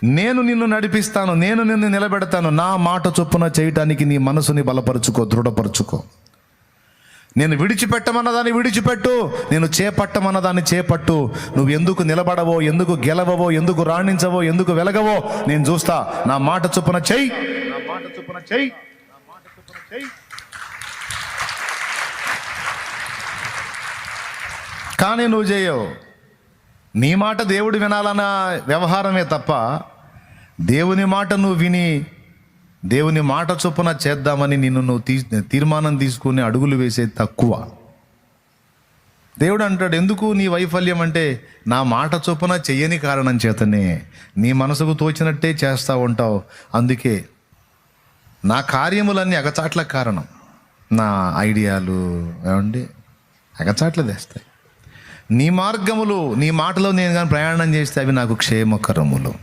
నేను నిన్ను నడిపిస్తాను, నేను నిన్ను నిలబెడతాను. నా మాట చొప్పున చేయటానికి నీ మనసుని బలపరుచుకో, దృఢపరుచుకో. నేను విడిచిపెట్టమన్నదాన్ని విడిచిపెట్టు, నేను చేపట్టమన్నదాన్ని చేపట్టు. నువ్వు ఎందుకు నిలబడవో, ఎందుకు గెలవవో, ఎందుకు రాణించవో, ఎందుకు వెలగవో నేను చూస్తా. నా మాట చొప్పున చెయ్యి, నా మాట చొప్పున చెయ్యి, నా మాట చొప్పున చెయ్యి. కానీ నువ్వు చేయవు. నీ మాట దేవుడు వినాలన్న వ్యవహారమే తప్ప దేవుని మాట నువ్వు విని దేవుని మాట చొప్పున చేద్దామని నువ్వు తీర్మానం తీసుకుని అడుగులు వేసే తక్కువ. దేవుడు అంటాడు, ఎందుకు నీ వైఫల్యం అంటే నా మాట చొప్పున చెయ్యని కారణం చేతనే. నీ మనసుకు తోచినట్టే చేస్తూ ఉంటావు, అందుకే నా కార్యములన్నీ అగచాట్ల కారణం. నా ఐడియాలు ఏమండి అగచాట్లు తెస్తాయి. నీ మార్గములు, నీ మాటలో నేను కానీ ప్రయాణం చేస్తే అవి నాకు క్షేమకరములు.